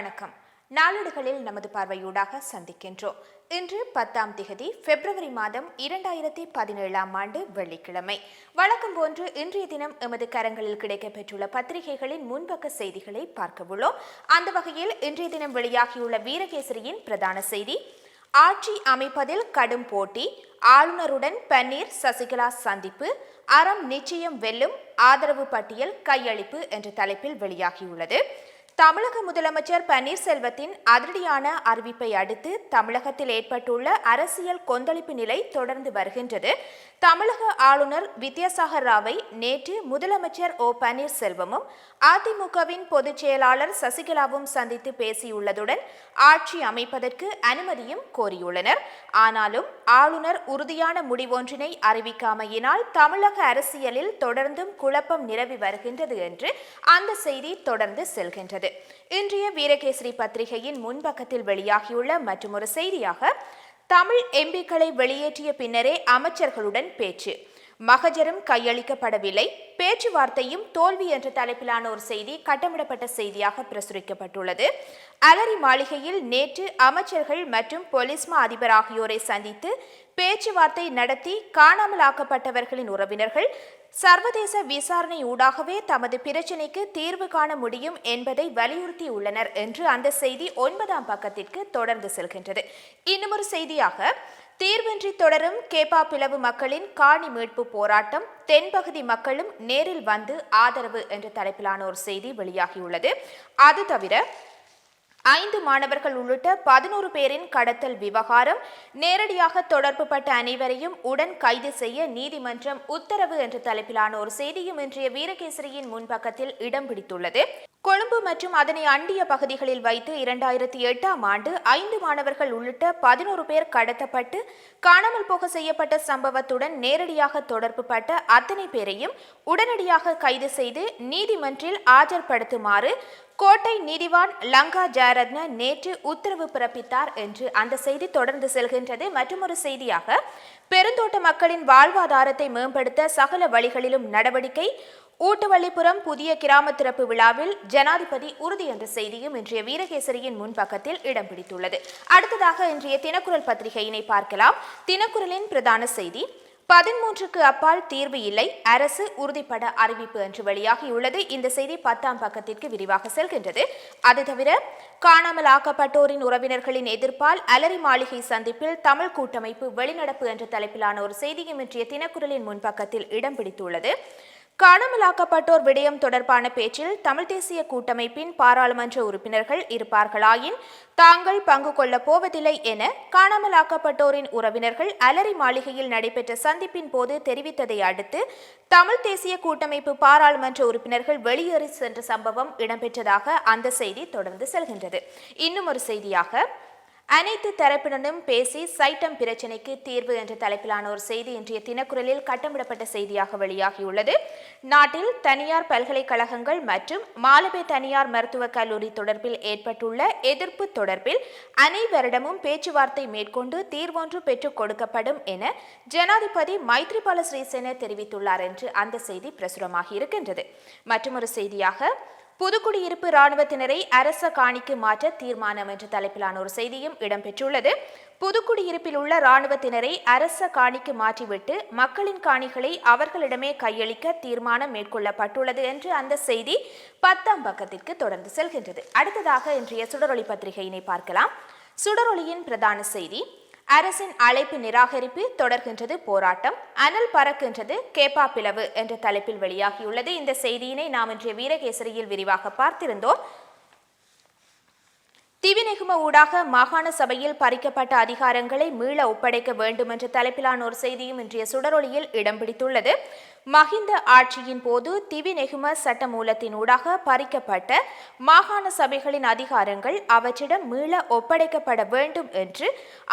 வணக்கம். நாளேடுகளில் நமது பார்வையூடாக சந்திக்கின்றோம். இன்று 10ஆம் திகதி பிப்ரவரி மாதம் 2017ஆம் ஆண்டு வெள்ளிக்கிழமை. வழக்கம் போன்று இன்றைய தினம் எமது கரங்களில் கிடைக்கப்பெற்றுள்ள பத்திரிகைகளின் முன்பக்க செய்திகளை பார்க்க உள்ளோம். அந்த வகையில் இன்றைய தினம் வெளியாகியுள்ள வீரகேசரியின் பிரதான செய்தி: ஆட்சி அமைப்பதில் கடும் போட்டி, ஆளுநருடன் பன்னீர் சசிகலா சந்திப்பு, அறம் நிச்சயம் வெல்லும், ஆதரவு பட்டியல் கையளிப்பு என்ற தலைப்பில் வெளியாகியுள்ளது. தமிழக முதலமைச்சர் பன்னீர்செல்வத்தின் அதிரடியான அறிவிப்பை அடுத்து தமிழகத்தில் ஏற்பட்டுள்ள அரசியல் கொந்தளிப்பு நிலை தொடர்ந்து வருகின்றது. தமிழக ஆளுநர் வித்யாசாகர் ராவை நேற்று முதலமைச்சர் ஓ பன்னீர்செல்வமும் அதிமுகவின் பொதுச் செயலாளர் சசிகலாவும் சந்தித்து பேசியுள்ளதுடன் ஆட்சி அமைப்பதற்கு அனுமதியும் கோரியுள்ளனர். ஆனாலும் ஆளுநர் உறுதியான முடிவொன்றினை அறிவிக்காமையினால் தமிழக அரசியலில் தொடர்ந்தும் குழப்பம் நிலவி வருகின்றது என்று அந்த செய்தி தொடர்ந்து செல்கின்றது. இன்றைய வீரகேசரி பத்திரிகையின் முன்பக்கத்தில் வெளியாகியுள்ள மற்றொரு செய்தியாக, தமிழ் எம்பிக்களை வெளியேற்றிய பின்னரே அமைச்சர்களுடன் பேச்சு, மகஜரும் கையளிக்கப்படவில்லை, பேச்சுவார்த்தையும் தோல்வி என்ற தலைப்பிலான ஒரு செய்தி கட்டமிடப்பட்ட செய்தியாக பிரசுரிக்கப்பட்டுள்ளது. அலரி மாளிகையில் நேற்று அமைச்சர்கள் மற்றும் போலீஸ் மா அதிபர் ஆகியோரை சந்தித்து பேச்சுவார்த்தை நடத்தி காணாமலாக்கப்பட்டவர்களின் உறவினர்கள் சர்வதேச விசாரணை ஊடாகவே தமது பிரச்சினைக்கு தீர்வு காண முடியும் என்பதை வலியுறுத்தியுள்ளனர் என்று அந்த செய்தி 9ஆம் பக்கத்திற்கு தொடர்ந்து செல்கின்றது. இன்னுமொரு செய்தியாக, தீர்வின்றி தொடரும் கேப்பா பிளவு மக்களின் காணி மீட்பு போராட்டம், தென்பகுதி மக்களும் நேரில் வந்து ஆதரவு என்ற தலைப்பிலான ஒரு செய்தி வெளியாகியுள்ளது. அது தவிர 5 மாணவர்கள் உள்ளிட்ட 11 பேரின் கடத்தல் விவகாரம், நேரடியாக தொடர்புபட்ட அனைவரையும் உடன் கைது செய்ய நீதிமன்றம் உத்தரவு என்ற தலைப்பிலான ஒரு செய்தியும் இன்றைய வீரகேசரியின் முன்பக்கத்தில் இடம் பிடித்துள்ளது. கொழும்பு மற்றும் அதனை அண்டிய பகுதிகளில் வைத்து 2008ஆம் ஆண்டு 5 மாணவர்கள் உள்ளிட்ட 11 பேர் கடத்தப்பட்டு காணாமல் போக செய்யப்பட்ட சம்பவத்துடன் நேரடியாக தொடர்புபட்ட அத்தனை பேரையும் உடனடியாக கைது செய்து நீதிமன்றில் ஆஜர்படுத்துமாறு கோட்டை நீதிவான் லங்கா ஜெயரத்ன நேற்று உத்தரவு பிறப்பித்தார் என்று அந்த செய்தி தொடர்ந்து செல்கின்றது. மற்றொரு செய்தியாக, பெருந்தோட்ட மக்களின் வாழ்வாதாரத்தை மேம்படுத்த சகல வழிகளிலும் நடவடிக்கை, ஊட்டுவள்ளிபுரம் புதிய கிராம திறப்பு விழாவில் ஜனாதிபதி உறுதி என்ற செய்தியும் இன்றைய வீரகேசரியின் முன்பாக்கத்தில் இடம் பிடித்துள்ளது. அடுத்ததாக இன்றைய தினக்குரல் பத்திரிகையினை பார்க்கலாம். தினக்குரலின் பிரதான செய்தி: 13க்கு அப்பால் தீர்வு இல்லை, அரசு உறுதிப்பட அறிவிப்பு என்று வெளியாகியுள்ளது. இந்த செய்தி 10ஆம் பக்கத்திற்கு விரிவாக செல்கின்றது. அது தவிர காணாமல் ஆக்கப்பட்டோரின் உறவினர்களின் எதிர்ப்பால் அலரி மாளிகை சந்திப்பில் தமிழ் கூட்டமைப்பு வெளிநடப்பு என்ற தலைப்பிலான ஒரு செய்தியும் இன்றைய தினக்குரலின் முன்பக்கத்தில் இடம் பிடித்துள்ளது. காணாமலாக்கப்பட்டோர் விடயம் தொடர்பான பேச்சில் தமிழ் தேசிய கூட்டமைப்பின் பாராளுமன்ற உறுப்பினர்கள் இருப்பார்களாயின் தாங்கள் பங்கு கொள்ளப் போவதில்லை என காணாமலாக்கப்பட்டோரின் உறவினர்கள் அலரி மாளிகையில் நடைபெற்ற சந்திப்பின் போது தெரிவித்ததை அடுத்து தமிழ் தேசிய கூட்டமைப்பு பாராளுமன்ற உறுப்பினர்கள் வெளியேறி சென்ற சம்பவம் இடம்பெற்றதாக அந்த செய்தி தொடர்ந்து செல்கின்றது. இன்னும் ஒரு செய்தியாக, அனைத்து தரப்பினரும் பேசி சைட்டம் பிரச்சினைக்கு தீர்வு என்ற தலைப்பிலான ஒரு செய்தி இன்றைய தினக்குரலில் கட்டமிடப்பட்ட செய்தியாக வெளியாகியுள்ளது. நாட்டில் தனியார் பல்கலைக்கழகங்கள் மற்றும் மாலபே தனியார் மருத்துவக் கல்லூரி தொடர்பில் ஏற்பட்டுள்ள எதிர்ப்பு தொடர்பில் அனைவரிடமும் பேச்சுவார்த்தை மேற்கொண்டு தீர்வொன்று பெற்றுக் கொடுக்கப்படும் என ஜனாதிபதி மைத்ரிபால சிறிசேன தெரிவித்துள்ளார் என்று அந்த செய்தி பிரசுரமாகி இருக்கின்றது. மற்றொரு செய்தியாக, புதுக்குடியிருப்பு இராணுவத்தினரை அரச காணிக்கு மாற்ற தீர்மானம் என்ற தலைப்பிலான ஒரு செய்தியும் இடம்பெற்றுள்ளது. புதுக்குடியிருப்பில் உள்ள இராணுவத்தினரை அரச காணிக்கு மாற்றிவிட்டு மக்களின் காணிகளை அவர்களிடமே கையளிக்க தீர்மானம் மேற்கொள்ளப்பட்டுள்ளது என்று அந்த செய்தி 10ஆம் பக்கத்திற்கு தொடர்ந்து செல்கின்றது. அடுத்ததாக இன்றைய சுடரொளி பத்திரிகையினை பார்க்கலாம். சுடரொளியின் பிரதான செய்தி: அரசின் அழைப்பு நிராகரிப்பு, தொடர்கின்றது போராட்டம், அனல் பறக்கின்றது கேப்பா பிளவு என்ற தலைப்பில் வெளியாகியுள்ளது. இந்த செய்தியினை நாம் இன்றைய வீரகேசரியில் விரிவாக பார்த்திருந்தோம். திவிநெகும ஊடாக மாகாண சபையில் பறிக்கப்பட்ட அதிகாரங்களை மீள ஒப்படைக்க வேண்டும் என்ற தலைப்பிலான ஒரு செய்தியும் இன்றைய சுடரொளியில் இடம் பிடித்துள்ளது. மஹிந்த ஆட்சியின் போது திவிநெகும சட்டமூலத்தின் ஊடாக பறிக்கப்பட்ட மாகாண சபைகளின் அதிகாரங்கள் அவற்றிடம் மீள ஒப்படைக்கப்பட வேண்டும் என்று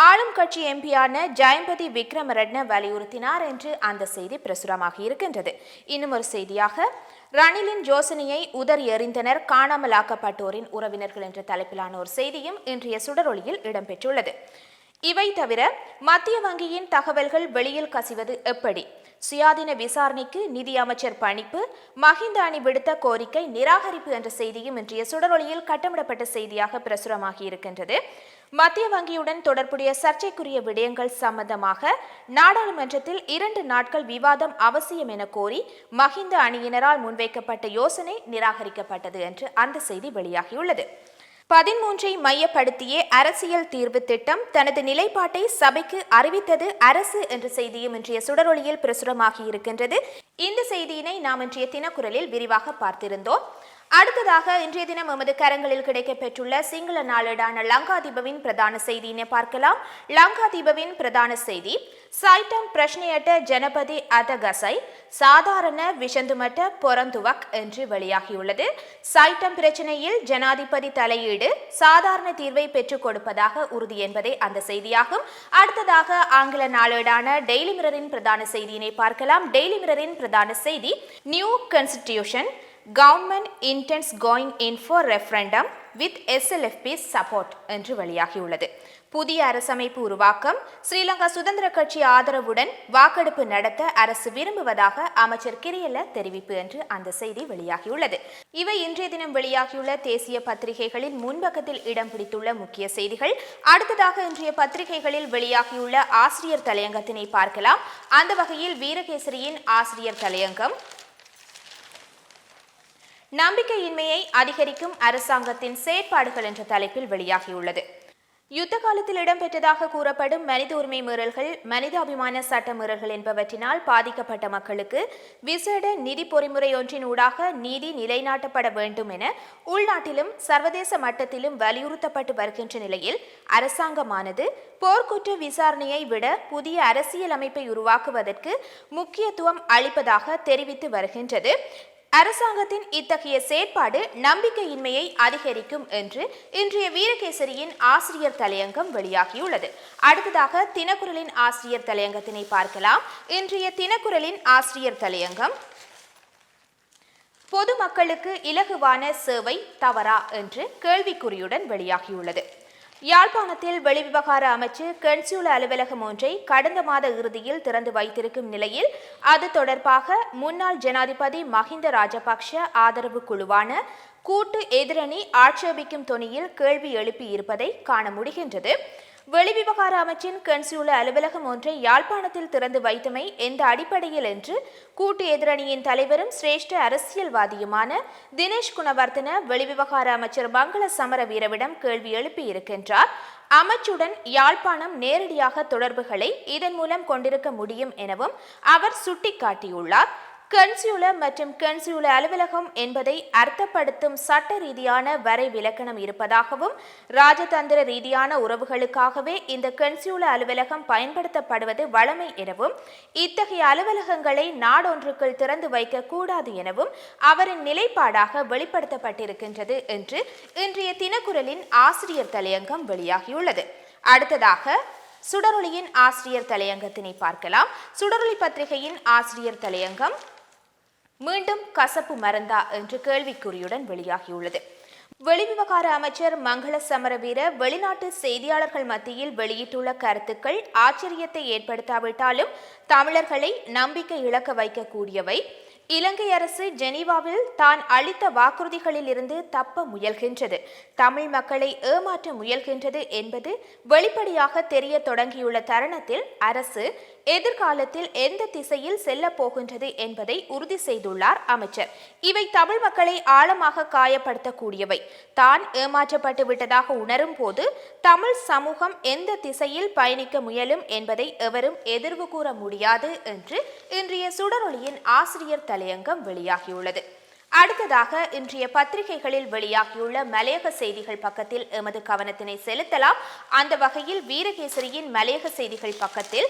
ஆளும் கட்சி எம்பியான ஜெயம்பதி விக்ரமரட்ன வலியுறுத்தினார் என்று அந்த செய்தி பிரசுரமாகி இருக்கின்றது. இன்னும் ஒரு செய்தியாக, ரணிலின் யோசனையை உதறி எறிந்தனர் காணாமலாக்கப்பட்டோரின் உறவினர்கள் என்ற தலைப்பிலான ஒரு செய்தியும் இன்றைய சுடரொளியில் இடம்பெற்றுள்ளது. இவை தவிர மத்திய வங்கியின் தகவல்கள் வெளியில் கசிவது எப்படி, சுயாதீன விசாரணைக்கு நிதி அமைச்சர் பணிப்பு, மஹிந்த அணி விடுத்த கோரிக்கை நிராகரிப்பு என்ற செய்தியும் இன்றைய சுடரொலியில் கட்டமிடப்பட்ட செய்தியாக பிரசுரமாகி இருக்கின்றது. மத்திய வங்கியுடன் தொடர்புடைய சர்ச்சைக்குரிய விடயங்கள் சம்பந்தமாக நாடாளுமன்றத்தில் 2 நாட்கள் விவாதம் அவசியம் என கோரி மஹிந்த அணியினரால் முன்வைக்கப்பட்ட யோசனை நிராகரிக்கப்பட்டது என்று அந்த செய்தி வெளியாகியுள்ளது. 13ஐ மையப்படுத்திய அரசியல் தீர்வு திட்டம் தனது நிலைப்பாட்டை சபைக்கு அறிவித்தது அரசு என்ற செய்தியும் இன்றைய சுடரொலியில் பிரசுரமாகி இருக்கின்றது. இந்த செய்தியினை நாம் இன்றைய தினக்குரலில் விரிவாக பார்த்திருந்தோம். அடுத்ததாக இன்றைய தினம் எமது கரங்களில் கிடைக்கப்பெற்றுள்ள சிங்கள நாளேடான லங்காதீபவின் பிரதான செய்தியினை பார்க்கலாம். லங்காதீபவின் பிரதான செய்தி, சைட்டம் பிரஷ்னையட்ட ஜனபதி அதகசை சாதாரண விஷந்துமட்ட பொறந்துவக் என்று வெளியாகியுள்ளது. சைட்டம் பிரச்சனையில் ஜனாதிபதி தலையீடு சாதாரண தீர்வை பெற்றுக் கொடுப்பதாக உறுதி என்பதே அந்த செய்தியாகும். அடுத்ததாக ஆங்கில நாளேடான டெய்லி மிரரின் பிரதான செய்தியினை பார்க்கலாம். டெய்லி மிரரின் பிரதான செய்தி, new constitution government intense going in for referendum with SLFP support என்று வெளியாகியுள்ளது. புதிய அரசமைப்பு உருவாக்கம், ஸ்ரீலங்கா சுதந்திர கட்சி ஆதரவுடன் வாக்கெடுப்பு நடத்த அரசு விரும்புவதாக அமைச்சர் கிரியல்ல தெரிவிப்பு என்று அந்த செய்தி வெளியாகியுள்ளது. இவை இன்றைய தினம் வெளியாகியுள்ள தேசிய பத்திரிகைகளின் முன்பக்கத்தில் இடம் பிடித்துள்ள முக்கிய செய்திகள். அடுத்ததாக இன்றைய பத்திரிகைகளில் வெளியாகியுள்ள ஆசிரியர் தலையங்கத்தினை பார்க்கலாம். அந்த வகையில் வீரகேசரியின் ஆசிரியர் தலையங்கம், நம்பிக்கையின்மையை அதிகரிக்கும் அரசாங்கத்தின் செயற்பாடுகள் என்ற தலைப்பில் வெளியாகியுள்ளது. யுத்த காலத்தில் இடம்பெற்றதாக கூறப்படும் மனித உரிமை மீறல்கள், மனிதாபிமான சட்ட மீறல்கள் என்பவற்றினால் பாதிக்கப்பட்ட மக்களுக்கு விசேட நிதி பொறிமுறை ஒன்றின் ஊடாக நீதி நிலைநாட்டப்பட வேண்டும் என உள்நாட்டிலும் சர்வதேச மட்டத்திலும் வலியுறுத்தப்பட்டு வருகின்ற நிலையில் அரசாங்கமானது போர்க்குற்ற விசாரணையை விட புதிய அரசியல் அமைப்பை உருவாக்குவதற்கு முக்கியத்துவம் அளிப்பதாக தெரிவித்து வருகின்றது. அரசாங்கத்தின் இத்தகைய செயற்பாடு நம்பிக்கையின்மையை அதிகரிக்கும் என்று இன்றைய வீரகேசரியின் ஆசிரியர் தலையங்கம் வெளியாகியுள்ளது. அடுத்ததாக தினக்குரலின் ஆசிரியர் தலையங்கத்தினை பார்க்கலாம். இன்றைய தினக்குரலின் ஆசிரியர் தலையங்கம், பொதுமக்களுக்கு இலகுவான சேவை தவறா என்று கேள்விக்குறியுடன் வெளியாகியுள்ளது. யாழ்ப்பாணத்தில் வெளிவிவகார அமைச்சு கன்சூல அலுவலகம் ஒன்றை கடந்த மாத இறுதியில் திறந்து வைத்திருக்கும் நிலையில் அது தொடர்பாக முன்னாள் ஜனாதிபதி மஹிந்த ராஜபக்ஷ ஆதரவு குழுவான கூட்டு எதிரணி ஆட்சேபிக்கும் தொனியில் கேள்வி எழுப்பியிருப்பதை காண முடிகின்றது. வெளிவிவகார அமைச்சின் கன்சூல அலுவலகம் ஒன்றை யாழ்ப்பாணத்தில் திறந்து வைத்தமை எந்த அடிப்படையில் என்று கூட்டு எதிரணியின் தலைவரும் சிரேஷ்ட அரசியல்வாதியுமான தினேஷ் குணவர்த்தன வெளிவிவகார அமைச்சர் மங்கள சமரவீரவிடம் கேள்வி எழுப்பியிருக்கின்றார். அமைச்சுடன் யாழ்ப்பாணம் நேரடியாக தொடர்புகளை இதன் மூலம் கொண்டிருக்க முடியும் எனவும் அவர் சுட்டிக்காட்டியுள்ளார். கன்சூல மற்றும் கன்சூல அலுவலகம் என்பதை அர்த்தப்படுத்தும் சட்ட ரீதியான வரை விலக்கணம் இருப்பதாகவும் ராஜதந்திர ரீதியான உறவுகளுக்காகவே இந்த கன்சூல அலுவலகம் பயன்படுத்தப்படுவது வழமை எனவும் இத்தகைய அலுவலகங்களை நாடொன்றுக்குள் திறந்து வைக்க கூடாது எனவும் அவரின் நிலைப்பாடாக வெளிப்படுத்தப்பட்டிருக்கின்றது என்று இன்றைய தினக்குரலின் ஆசிரியர் தலையங்கம் வெளியாகியுள்ளது. அடுத்ததாக சுடரொலியின் ஆசிரியர் தலையங்கத்தினை பார்க்கலாம். சுடரொலி பத்திரிகையின் ஆசிரியர் தலையங்கம், மீண்டும் கசப்பு மறந்தா என்று கேள்விக்குறியுடன் வெளியாகியுள்ளது. வெளிவிவகார அமைச்சர் மங்கள சமரவீர வெளிநாட்டு செய்தியாளர்கள் மத்தியில் வெளியிட்டுள்ள கருத்துக்கள் ஆச்சரியத்தை ஏற்படுத்தாவிட்டாலும் தமிழர்களை நம்பிக்கை இழக்க வைக்கக்கூடியவை. இலங்கை அரசு ஜெனீவாவில் தான் அளித்த வாக்குறுதிகளில் இருந்து தப்ப முயல்கின்றது, தமிழ் மக்களை ஏமாற்ற முயல்கின்றது என்பது வெளிப்படையாக தெரிய தொடங்கியுள்ள தருணத்தில் அரசு எதிர்காலத்தில் எந்த திசையில் செல்ல போகின்றது என்பதை உறுதி செய்துள்ளார் அமைச்சர். இவை தமிழ் மக்களை ஆழமாக காயப்படுத்தக்கூடியவை. தான் ஏமாற்றப்பட்டு விட்டதாக உணரும் போது தமிழ் சமூகம் எந்த திசையில் பயணிக்க முயலும் என்பதை எவரும் எதிர்வு கூற முடியாது என்று இன்றைய சுடரொலியின் ஆசிரியர் தலையங்கம் வெளியாகியுள்ளது. அடுத்ததாக இன்றைய பத்திரிகைகளில் வெளியாகியுள்ள மலையக செய்திகள் பக்கத்தில் எமது கவனத்தினை செலுத்தலாம். அந்த வகையில் வீரகேசரியின் மலையக செய்திகள் பக்கத்தில்,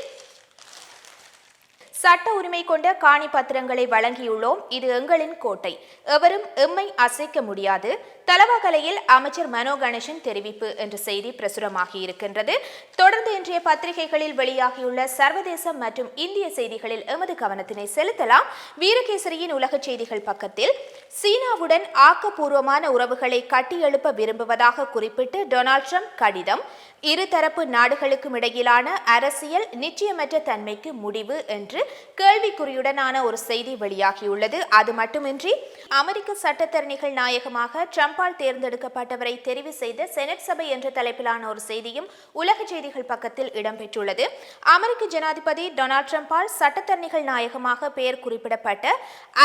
சட்ட உரிமை கொண்ட காணி பத்திரங்களை வழங்கியுள்ளோம், இது எங்களின் கோட்டை, எவரும் எம்மை அசைக்க முடியாது, தலவாக்கலையில் அமைச்சர் மனோ கணேசன் தெரிவிப்பு என்ற செய்தி பிரசுரமாகி இருக்கின்றது. தொடர்ந்து இன்றைய பத்திரிகைகளில் வெளியாகியுள்ள சர்வதேச மற்றும் இந்திய செய்திகளில் எமது கவனத்தினை செலுத்தலாம். வீரகேசரியின் உலக செய்திகள் பக்கத்தில் சீனாவுடன் ஆக்கப்பூர்வமான உறவுகளை கட்டியெழுப்ப விரும்புவதாக குறிப்பிட்டு டொனால்ட் ட்ரம்ப் கடிதம். இருதரப்பு நாடுகளுக்கும் இடையிலான அரசியல் நிச்சயமற்ற தன்மைக்கு முடிவு என்று கேள்விக்குறியுடனான ஒரு செய்தி வெளியாகியுள்ளது. அது மட்டுமின்றி அமெரிக்க சட்டத்தரணிகள் நாயகமாக ட்ரம்பால் தேர்ந்தெடுக்கப்பட்டவரை தெரிவு செய்த செனட் சபை என்ற தலைப்பிலான ஒரு செய்தியும் உலக செய்திகள் பக்கத்தில் இடம்பெற்றுள்ளது. அமெரிக்க ஜனாதிபதி டொனால்ட் ட்ரம்பால் சட்டத்தரணிகள் நாயகமாக பெயர் குறிப்பிடப்பட்ட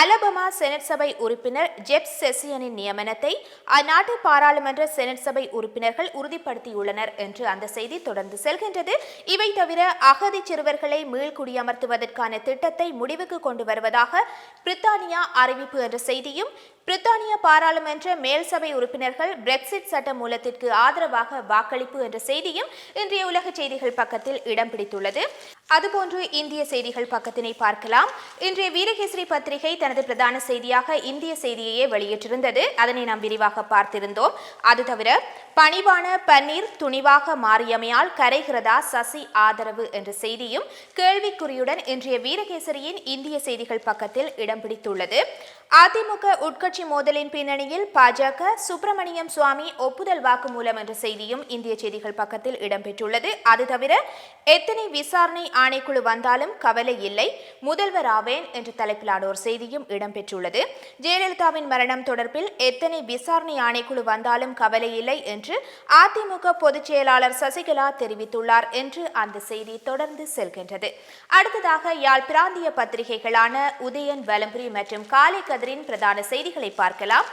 அலபமா செனட் சபை உறுப்பினர் ஜெப் செசியனின் நியமனத்தை அந்நாட்டு பாராளுமன்ற செனட் சபை உறுப்பினர்கள் உறுதிப்படுத்தியுள்ளனர் என்று அந்த செய்தி தொடர்ந்து செல்கின்றது. இவை தவிர அகதி சிறுவர்களை மீள்குடியமர்த்துவதற்கான திட்டத்தை முடிவுக்கு கொண்டு வருவதாக பிரித்தானியா அறிவிப்பு என்ற செய்தியும், பிரித்தானிய பாராளுமன்ற மேல் சபை உறுப்பினர்கள் பிரெக்சிட் சட்ட மூலத்திற்கு ஆதரவாக வாக்களிப்பு என்ற செய்தியும் இன்றைய உலக செய்திகள் பக்கத்தில் இடம் பிடித்துள்ளது. அதுபோன்று இந்திய செய்திகள் பக்கத்தினை பார்க்கலாம். இன்றைய வீரகேசரி பத்திரிகை தனது பிரதான செய்தியாக இந்திய செய்தியையே வெளியிட்டிருந்தது. அதனை நாம் விரிவாக பார்த்திருந்தோம். அது தவிர பணிவான பன்னீர் துணிவாக மாறியமையால் கரைகிறதா சசி ஆதரவு என்ற செய்தியும் கேள்விக்குறியுடன் இன்றைய வீரகேசரியின் இந்திய செய்திகள் பக்கத்தில் இடம் பிடித்துள்ளது. அதிமுக உட்கட்சி மோதலின் பின்னணியில் பாஜக சுப்பிரமணியம் சுவாமி ஒப்புதல் வாக்குமூலம் என்ற செய்தியும் இந்திய செய்திகள் பக்கத்தில் இடம்பெற்றுள்ளது. அது தவிர எத்தனை விசாரணை ஆணைக்குழு வந்தாலும் கவலை இல்லை, முதல்வர் ஆவேன் என்ற தலைப்பிலான ஒரு செய்தியும் இடம்பெற்றுள்ளது. ஜெயலலிதாவின் மரணம் தொடர்பில் எத்தனை விசாரணை ஆணைக்குழு வந்தாலும் கவலை இல்லை என்று அதிமுக பொதுச் செயலாளர் சசிகலா தெரிவித்துள்ளார் என்று அந்த செய்தி தொடர்ந்து செல்கின்றது. அடுத்ததாக யாழ் பிராந்திய பத்திரிகைகளான உதயன், வலம்புரி மற்றும் காலை கதிரின் பிரதான செய்திகளை பார்க்கலாம்.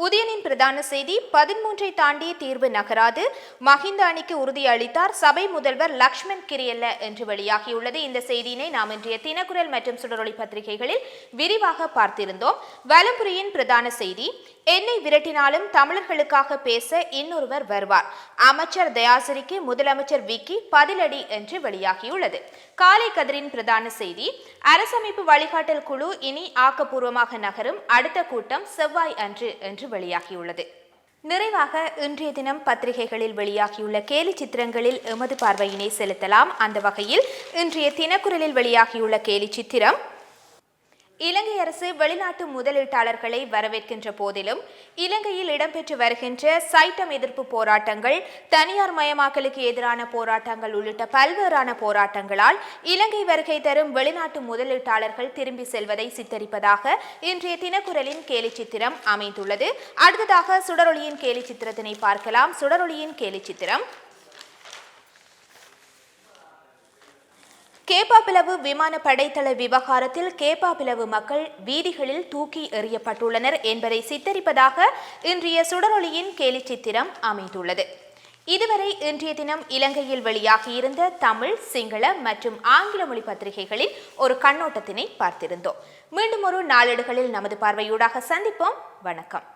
உதயனின் பிரதான செய்தி 13 தாண்டி தீர்வு நகராது, மஹிந்த அணிக்கு உறுதியளித்தார் சபை முதல்வர் லக்ஷ்மண் கிரியல்ல என்று வெளியாகியுள்ளது. இந்த செய்தியினை நாம் இன்றைய தினக்குரல் மற்றும் சுடரொளி பத்திரிகைகளில் விரிவாக பார்த்திருந்தோம். வலம்புரியின் பிரதான செய்தி, என்னை விரட்டினாலும் தமிழர்களுக்காக பேச இன்னொருவர் வருவார், அமைச்சர் தயாசிரிக்கு முதலமைச்சர் விக்கி பதிலடி என்று வெளியாகியுள்ளது. காலை கதிரின் பிரதான செய்தி, அரசமைப்பு வழிகாட்டல் குழு இனி ஆக்கப்பூர்வமாக நகரும், அடுத்த கூட்டம் செவ்வாய் அன்று என்று வெளியாகியுள்ளது. நிறைவாக இன்றைய தினம் பத்திரிகைகளில் வெளியாகியுள்ள கேலி சித்திரங்களில் எமது பார்வையினை செலுத்தலாம். அந்த வகையில் இன்றைய தினக்குரலில் வெளியாகியுள்ள கேலி சித்திரம், இலங்கை அரசு வெளிநாட்டு முதலீட்டாளர்களை வரவேற்கின்ற போதிலும் இலங்கையில் இடம்பெற்று வருகின்ற சைட்டம் எதிர்ப்பு போராட்டங்கள், தனியார் மயமாக்கலுக்கு எதிரான போராட்டங்கள் உள்ளிட்ட பல்வேறான போராட்டங்களால் இலங்கை வருகை தரும் வெளிநாட்டு முதலீட்டாளர்கள் திரும்பி செல்வதை சித்தரிப்பதாக இன்றைய தினக்குரலின் கேலி சித்திரம் அமைந்துள்ளது. அடுத்ததாக சுடரொளியின் கேலி சித்திரத்தினை பார்க்கலாம். சுடரொளியின் கேலி சித்திரம், கேப்பாபிலவு விமான படைத்தள விவகாரத்தில் கேப்பாபிலவு மக்கள் வீதிகளில் தூக்கி எறியப்பட்டுள்ளனர் என்பதை சித்தரிப்பதாக இன்றைய சுடரொளியின் கேலி சித்திரம் அமைந்துள்ளது. இதுவரை இன்றைய தினம் இலங்கையில் வெளியாகியிருந்த தமிழ், சிங்கள மற்றும் ஆங்கில மொழி பத்திரிகைகளில் ஒரு கண்ணோட்டத்தினை பார்த்திருந்தோம். மீண்டும் ஒரு நாளேடுகளில் நமது பார்வையூடாக சந்திப்போம். வணக்கம்.